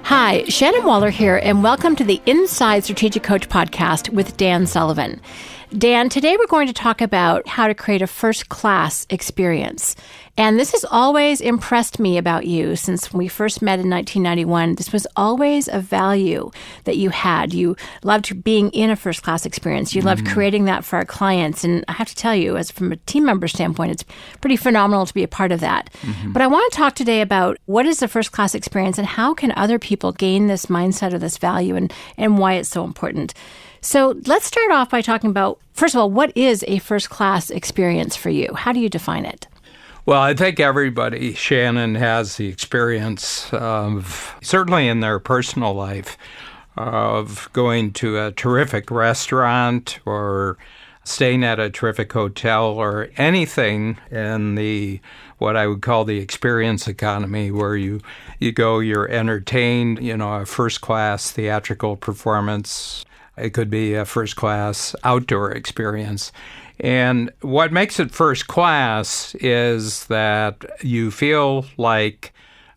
Hi, Shannon Waller here, and welcome to the Inside Strategic Coach podcast with Dan Sullivan. Dan, today we're going to talk about how to create a first-class experience. And this has always impressed me about you since we first met in 1991. This was always a value that you had. You loved being in a first-class experience. You loved creating that for our clients. And I have to tell you, as from a team member standpoint, it's pretty phenomenal to be a part of that. But I want to talk today about what is the first-class experience and how can other people gain this mindset or this value and why it's so important. So let's start off by talking about, first of all, what is a first-class experience for you? How do you define it? Well, I think everybody, Shannon, has the experience of, certainly in their personal life, of going to a terrific restaurant or staying at a terrific hotel or anything in the what I would call the experience economy, where you go, you're entertained, a first-class theatrical performance. It could be a first-class outdoor experience. And what makes it first class is that you feel like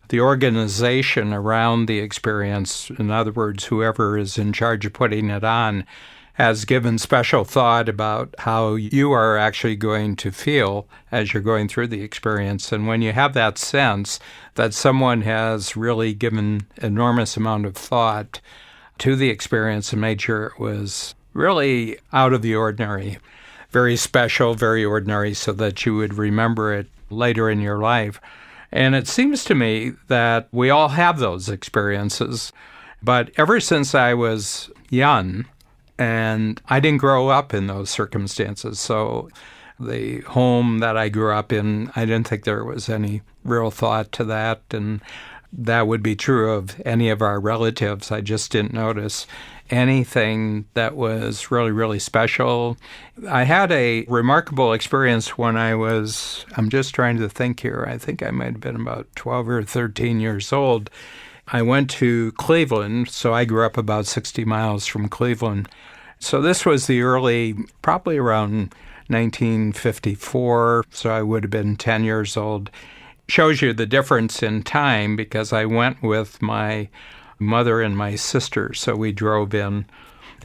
the organization around the experience, in other words, whoever is in charge of putting it on, has given special thought about how you are actually going to feel as you're going through the experience. And when you have that sense that someone has really given enormous amount of thought to the experience and made sure it was really out of the ordinary, very special, very ordinary, so that you would remember it later in your life. And it seems to me that we all have those experiences. But ever since I was young, and I didn't grow up in those circumstances, so the home that I grew up in, I didn't think there was any real thought to that. And that would be true of any of our relatives. I just didn't notice anything that was really, really special. I had a remarkable experience when I'm just trying to think here, I think I might have been about 12 or 13 years old. I went to Cleveland, so I grew up about 60 miles from Cleveland. So this was the early, probably around 1954, so I would have been 10 years old. Shows you the difference in time because I went with my mother and my sister, so we drove in.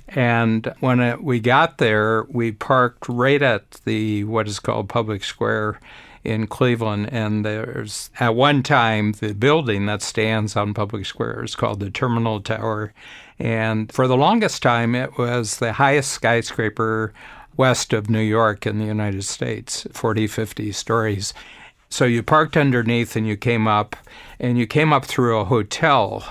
And when we got there, we parked right at the what is called Public Square in Cleveland. And there's, at one time, the building that stands on Public Square is called the Terminal Tower. And for the longest time, it was the highest skyscraper west of New York in the United States, 40, 50 stories. So you parked underneath and you came up through a hotel.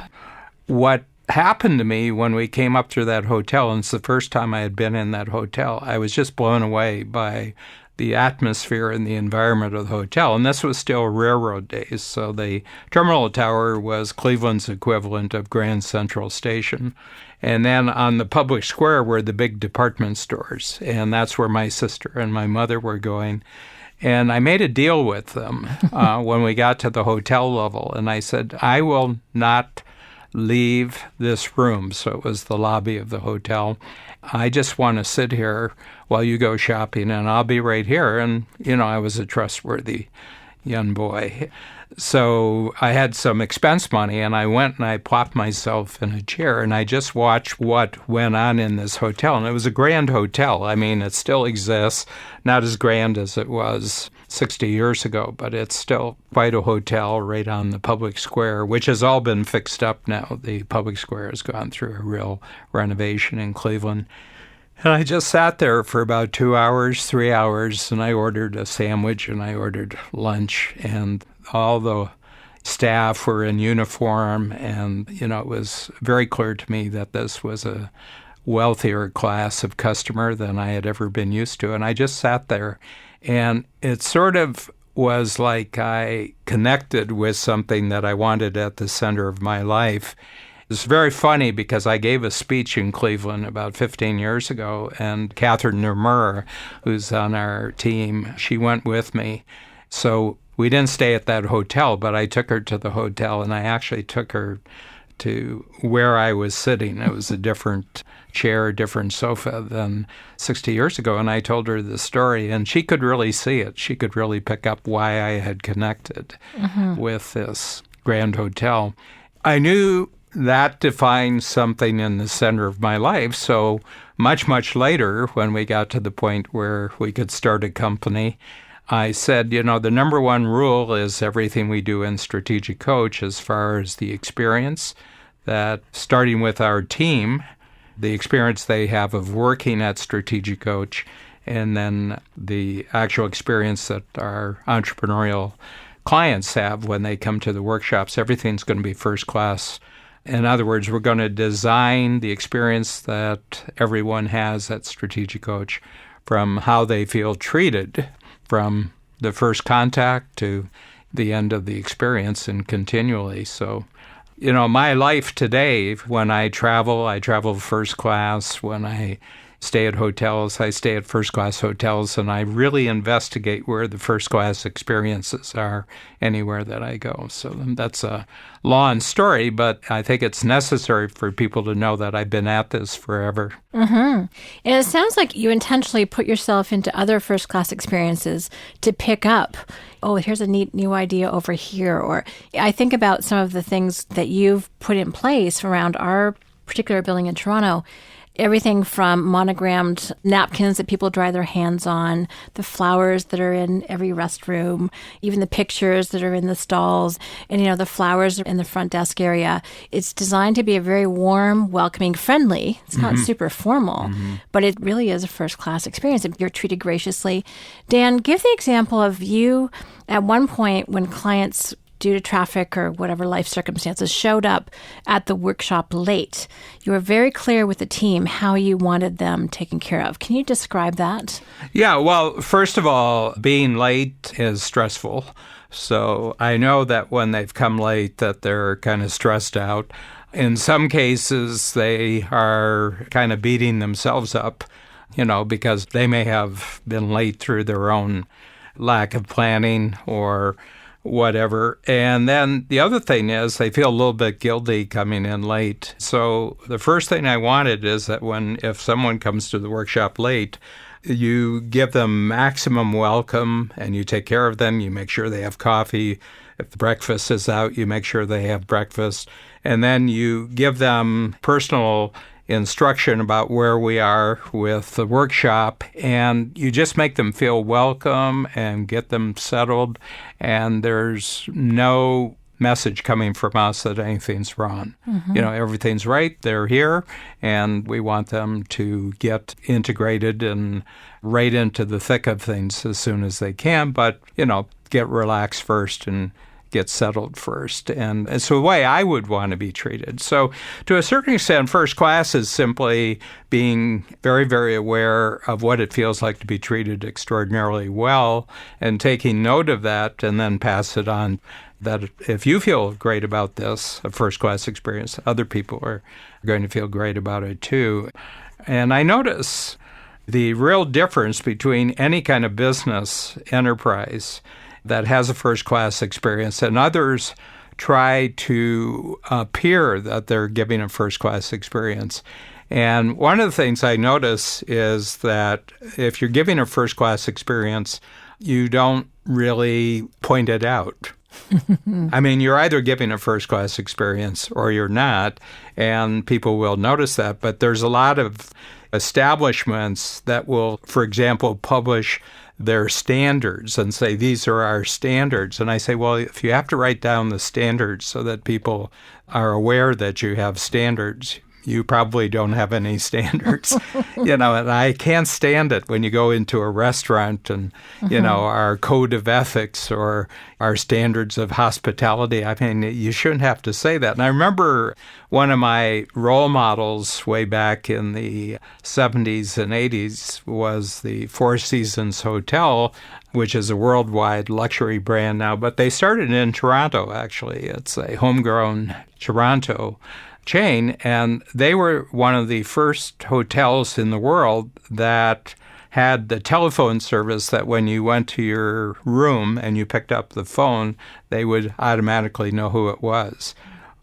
What happened to me when we came up through that hotel, and it's the first time I had been in that hotel, I was just blown away by the atmosphere and the environment of the hotel. And this was still railroad days, so the Terminal Tower was Cleveland's equivalent of Grand Central Station. And then on the Public Square were the big department stores, and that's where my sister and my mother were going. And I made a deal with them when we got to the hotel level, and I said, I will not leave this room. So it was the lobby of the hotel. I just want to sit here while you go shopping, and I'll be right here. And, I was a trustworthy young boy. So I had some expense money, and I went and I plopped myself in a chair, and I just watched what went on in this hotel. And it was a grand hotel. I mean, it still exists, not as grand as it was 60 years ago, but it's still quite a hotel right on the Public Square, which has all been fixed up now. The Public Square has gone through a real renovation in Cleveland. And I just sat there for about 2 hours, 3 hours, and I ordered a sandwich and I ordered lunch, and all the staff were in uniform, and, it was very clear to me that this was a wealthier class of customer than I had ever been used to. And I just sat there, and it sort of was like I connected with something that I wanted at the center of my life. It's very funny because I gave a speech in Cleveland about 15 years ago, and Catherine Nermur, who's on our team, she went with me. So we didn't stay at that hotel, but I took her to the hotel, and I actually took her to where I was sitting. It was a different chair, different sofa than 60 years ago, and I told her the story, and she could really see it. She could really pick up why I had connected with this grand hotel. I knew that defines something in the center of my life. So much, much later, when we got to the point where we could start a company, I said, the number one rule is everything we do in Strategic Coach as far as the experience, that starting with our team, the experience they have of working at Strategic Coach, and then the actual experience that our entrepreneurial clients have when they come to the workshops, everything's going to be first class. In other words, we're going to design the experience that everyone has at Strategic Coach, from how they feel treated from the first contact to the end of the experience and continually. So, my life today, when I travel first class. When I stay at hotels, I stay at first class hotels, and I really investigate where the first class experiences are anywhere that I go. So that's a long story, but I think it's necessary for people to know that I've been at this forever. Mm-hmm. And it sounds like you intentionally put yourself into other first class experiences to pick up, oh, here's a neat new idea over here. Or I think about some of the things that you've put in place around our particular building in Toronto. Everything from monogrammed napkins that people dry their hands on, the flowers that are in every restroom, even the pictures that are in the stalls, and, the flowers in the front desk area. It's designed to be a very warm, welcoming, friendly. It's not super formal, but it really is a first-class experience. You're treated graciously. Dan, give the example of you at one point when clients, due to traffic or whatever life circumstances, showed up at the workshop late. You were very clear with the team how you wanted them taken care of. Can you describe that? Yeah, well, first of all, being late is stressful. So I know that when they've come late that they're kind of stressed out. In some cases, they are kind of beating themselves up, because they may have been late through their own lack of planning or whatever. And then the other thing is they feel a little bit guilty coming in late. So the first thing I wanted is that if someone comes to the workshop late, you give them maximum welcome and you take care of them. You make sure they have coffee. If the breakfast is out, you make sure they have breakfast. And then you give them personal instruction about where we are with the workshop, and you just make them feel welcome and get them settled, and there's no message coming from us that anything's wrong. Everything's right, they're here, and we want them to get integrated and right into the thick of things as soon as they can, but, get relaxed first and get settled first. And it's the way I would want to be treated. So to a certain extent, first class is simply being very, very aware of what it feels like to be treated extraordinarily well and taking note of that and then pass it on. That if you feel great about this, a first class experience, other people are going to feel great about it too. And I notice the real difference between any kind of business enterprise that has a first-class experience, and others try to appear that they're giving a first-class experience. And one of the things I notice is that if you're giving a first-class experience, you don't really point it out. I mean, you're either giving a first-class experience or you're not, and people will notice that. But there's a lot of establishments that will, for example, publish their standards and say, these are our standards. And I say, well, if you have to write down the standards so that people are aware that you have standards, you probably don't have any standards. And I can't stand it when you go into a restaurant and, our code of ethics or our standards of hospitality. I mean, you shouldn't have to say that. And I remember one of my role models way back in the 70s and 80s was the Four Seasons Hotel, which is a worldwide luxury brand now. But they started in Toronto, actually. It's a homegrown Toronto chain, and they were one of the first hotels in the world that had the telephone service that when you went to your room and you picked up the phone, they would automatically know who it was.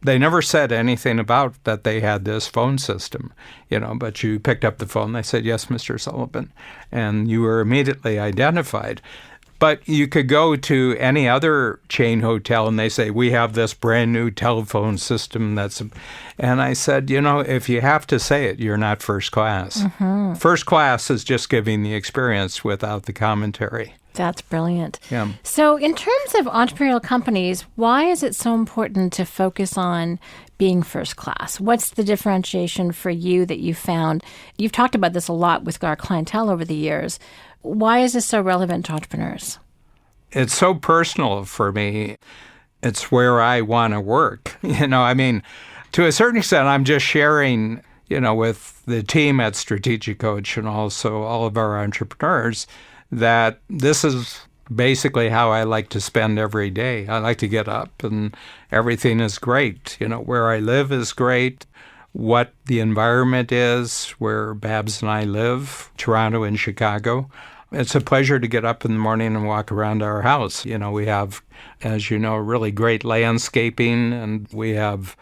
They never said anything about that they had this phone system, but you picked up the phone, they said, yes, Mr. Sullivan, and you were immediately identified. But you could go to any other chain hotel and they say, we have this brand new telephone system and I said, if you have to say it, you're not first class. Mm-hmm. First class is just giving the experience without the commentary. That's brilliant. Yeah. So in terms of entrepreneurial companies, why is it so important to focus on being first class? What's the differentiation for you that you found? You've talked about this a lot with our clientele over the years. Why is this so relevant to entrepreneurs? It's so personal for me. It's where I want to work. To a certain extent, I'm just sharing, with the team at Strategic Coach and also all of our entrepreneurs that this is basically how I like to spend every day. I like to get up and everything is great. Where I live is great. What the environment is, where Babs and I live, Toronto and Chicago. It's a pleasure to get up in the morning and walk around our house. We have, as you know, really great landscaping, and we have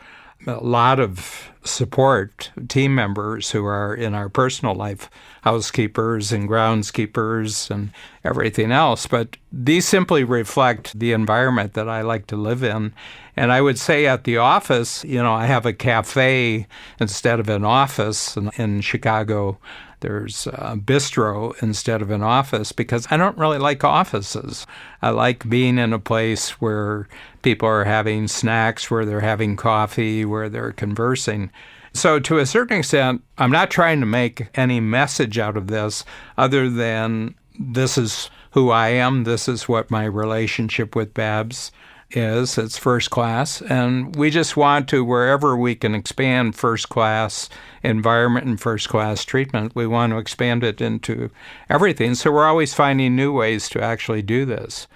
a lot of support team members who are in our personal life, housekeepers and groundskeepers and everything else. But these simply reflect the environment that I like to live in. And I would say at the office, I have a cafe instead of an office. In Chicago, there's a bistro instead of an office because I don't really like offices. I like being in a place where people are having snacks, where they're having coffee, where they're conversing. So to a certain extent, I'm not trying to make any message out of this other than this is who I am. This is what my relationship with Babs is. It's first class. And we just want to, wherever we can expand first class environment and first class treatment, we want to expand it into everything. So we're always finding new ways to actually do this,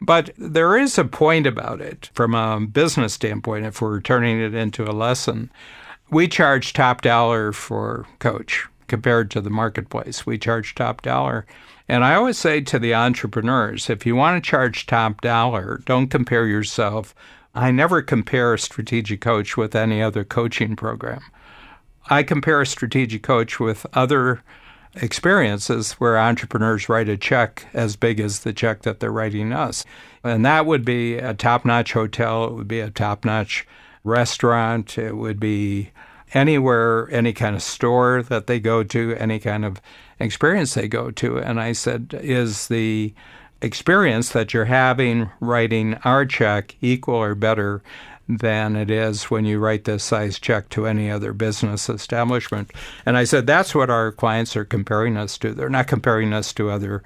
But there is a point about it from a business standpoint, if we're turning it into a lesson. We charge top dollar for Coach compared to the marketplace. We charge top dollar. And I always say to the entrepreneurs, if you want to charge top dollar, don't compare yourself. I never compare a Strategic Coach with any other coaching program. I compare a Strategic Coach with other experiences where entrepreneurs write a check as big as the check that they're writing us. And that would be a top-notch hotel. It would be a top-notch restaurant. It would be anywhere, any kind of store that they go to, any kind of experience they go to. And I said, is the experience that you're having writing our check equal or better than it is when you write this size check to any other business establishment? And I said, that's what our clients are comparing us to. They're not comparing us to other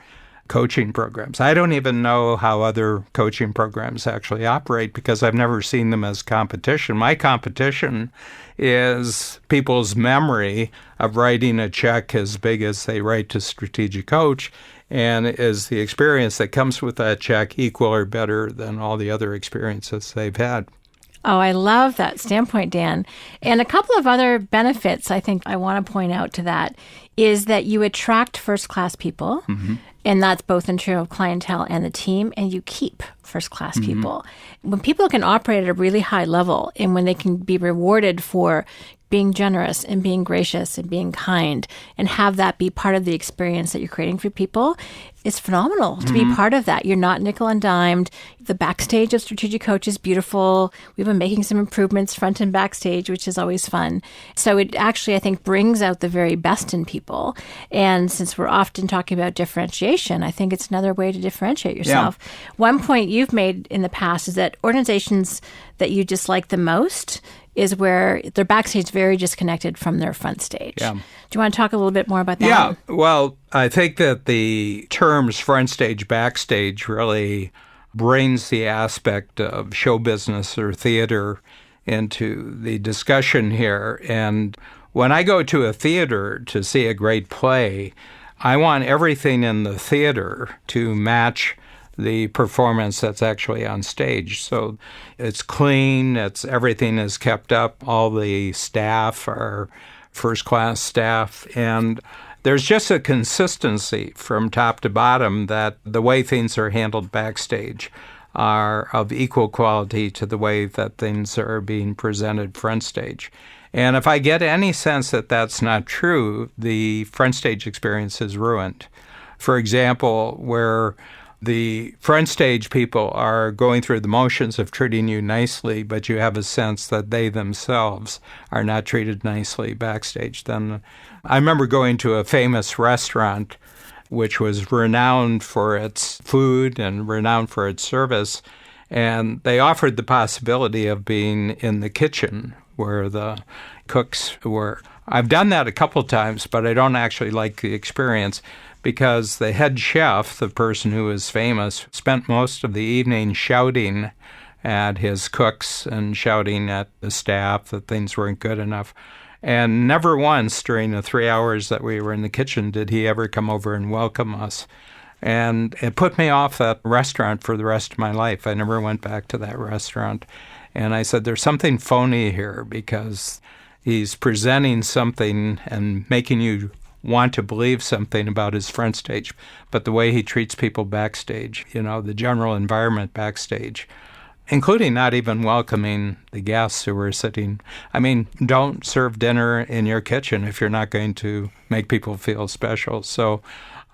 coaching programs. I don't even know how other coaching programs actually operate because I've never seen them as competition. My competition is people's memory of writing a check as big as they write to Strategic Coach, and is the experience that comes with that check equal or better than all the other experiences they've had. Oh, I love that standpoint, Dan. And a couple of other benefits I think I want to point out to that is that you attract first-class people, and that's both in terms of clientele and the team, and you keep first-class people. When people can operate at a really high level and when they can be rewarded for being generous and being gracious and being kind and have that be part of the experience that you're creating for people, it's phenomenal to be part of that. You're not nickel and dimed. The backstage of Strategic Coach is beautiful. We've been making some improvements front and backstage, which is always fun. So it actually, I think, brings out the very best in people. And since we're often talking about differentiation, I think it's another way to differentiate yourself. Yeah. One point you've made in the past is that organizations that you dislike the most is where their backstage is very disconnected from their front stage. Yeah. Do you want to talk a little bit more about that? Yeah. Well, I think that the terms front stage, backstage really brings the aspect of show business or theater into the discussion here. And when I go to a theater to see a great play, I want everything in the theater to match the performance that's actually on stage. So it's clean, everything is kept up, all the staff are first-class staff, and there's just a consistency from top to bottom that the way things are handled backstage are of equal quality to the way that things are being presented front stage. And if I get any sense that that's not true, the front stage experience is ruined. For example, where The front stage people are going through the motions of treating you nicely, but you have a sense that they themselves are not treated nicely backstage. Then I remember going to a famous restaurant which was renowned for its food and renowned for its service, and they offered the possibility of being in the kitchen where the cooks were. I've done that a couple times, but I don't actually like the experience because the head chef, the person who was famous, spent most of the evening shouting at his cooks and shouting at the staff that things weren't good enough. And never once during the 3 hours that we were in the kitchen did he ever come over and welcome us. And it put me off that restaurant for the rest of my life. I never went back to that restaurant. And I said, there's something phony here because he's presenting something and making you want to believe something about his front stage, but the way he treats people backstage, the general environment backstage, including not even welcoming the guests who were sitting. I mean, don't serve dinner in your kitchen if you're not going to make people feel special. So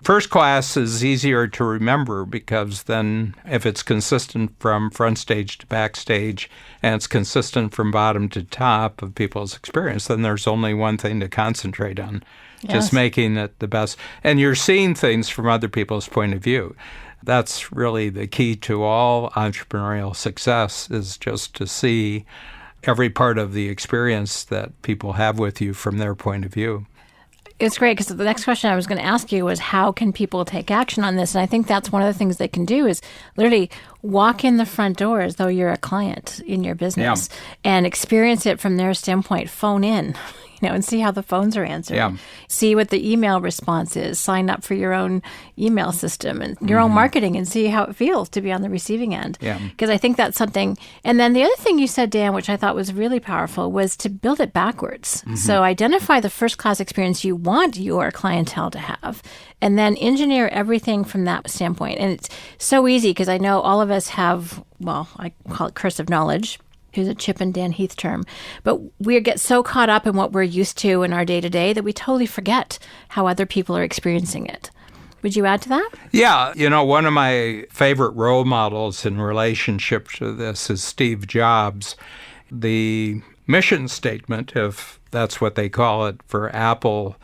first class is easier to remember because then if it's consistent from front stage to backstage and it's consistent from bottom to top of people's experience, then there's only one thing to concentrate on. Yes. Just making it the best. And you're seeing things from other people's point of view. That's really the key to all entrepreneurial success, is just to see every part of the experience that people have with you from their point of view. It's great because the next question I was going to ask you was how can people take action on this? And I think that's one of the things they can do is literally walk in the front door as though you're a client in your business and experience it from their standpoint. Phone in, and see how the phones are answered. Yeah. See what the email response is. Sign up for your own email system and your own marketing and see how it feels to be on the receiving end. Because I think that's something. And then the other thing you said, Dan, which I thought was really powerful, was to build it backwards. So identify the first class experience you want your clientele to have and then engineer everything from that standpoint. And it's so easy because I know all of us have, I call it cursive knowledge. Here's a Chip and Dan Heath term. But we get so caught up in what we're used to in our day-to-day that we totally forget how other people are experiencing it. Would you add to that? Yeah. One of my favorite role models in relationship to this is Steve Jobs. The mission statement, if that's what they call it for Apple,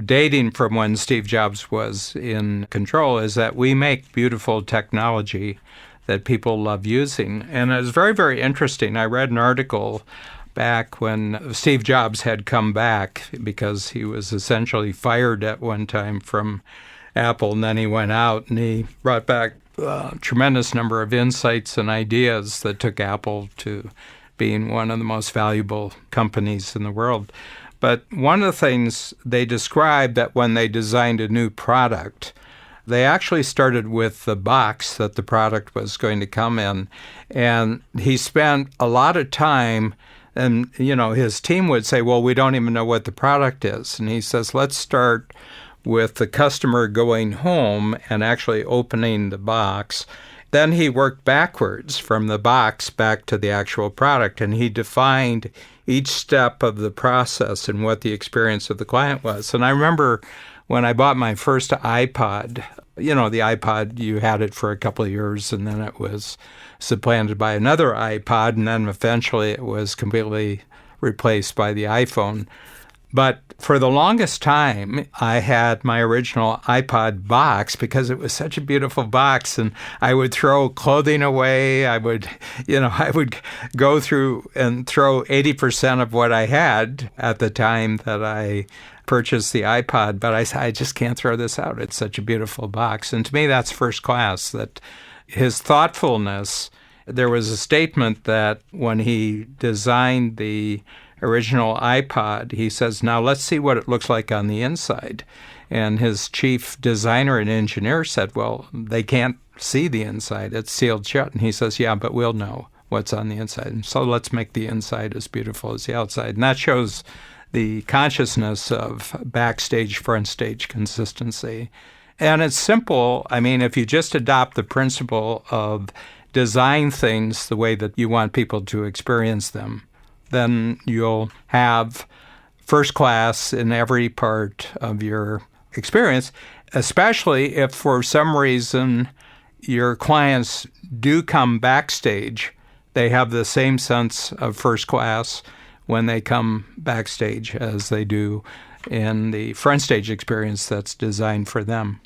dating from when Steve Jobs was in control, is that we make beautiful technology that people love using. And it was very, very interesting. I read an article back when Steve Jobs had come back because he was essentially fired at one time from Apple, and then he went out and he brought back a tremendous number of insights and ideas that took Apple to being one of the most valuable companies in the world. But one of the things they described that when they designed a new product, they actually started with the box that the product was going to come in. And he spent a lot of time, and, his team would say, well, we don't even know what the product is. And he says, let's start with the customer going home and actually opening the box. Then he worked backwards from the box back to the actual product, and he defined each step of the process and what the experience of the client was. And I remember when I bought my first iPod, the iPod, you had it for a couple of years, and then it was supplanted by another iPod, and then eventually it was completely replaced by the iPhone. But for the longest time, I had my original iPod box because it was such a beautiful box, and I would throw clothing away. I would go through and throw 80% of what I had at the time that I purchased the iPod, but I just can't throw this out. It's such a beautiful box. And to me, that's first class, that his thoughtfulness. There was a statement that when he designed the original iPod, he says, now let's see what it looks like on the inside. And his chief designer and engineer said, well, they can't see the inside. It's sealed shut. And he says, yeah, but we'll know what's on the inside. And so let's make the inside as beautiful as the outside. And that shows the consciousness of backstage, front stage consistency. And it's simple. I mean, if you just adopt the principle of design things the way that you want people to experience them, then you'll have first class in every part of your experience, especially if for some reason your clients do come backstage, they have the same sense of first class when they come backstage as they do in the front stage experience that's designed for them.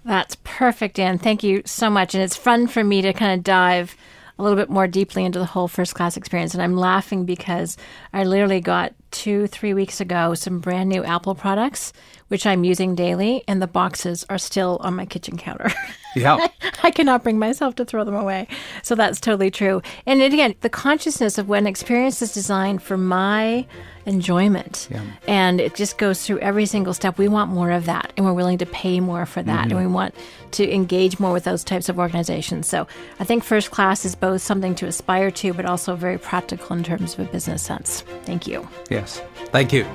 That's perfect, Dan. Thank you so much. And it's fun for me to kind of dive a little bit more deeply into the whole first class experience. And I'm laughing because I literally got 2-3 weeks ago some brand new Apple products, which I'm using daily, and the boxes are still on my kitchen counter. Yeah. I cannot bring myself to throw them away. So that's totally true. And again, the consciousness of when experience is designed for my enjoyment, and it just goes through every single step. We want more of that, and we're willing to pay more for that, and we want to engage more with those types of organizations. So I think first class is both something to aspire to, but also very practical in terms of a business sense. Thank you. Yes. Thank you.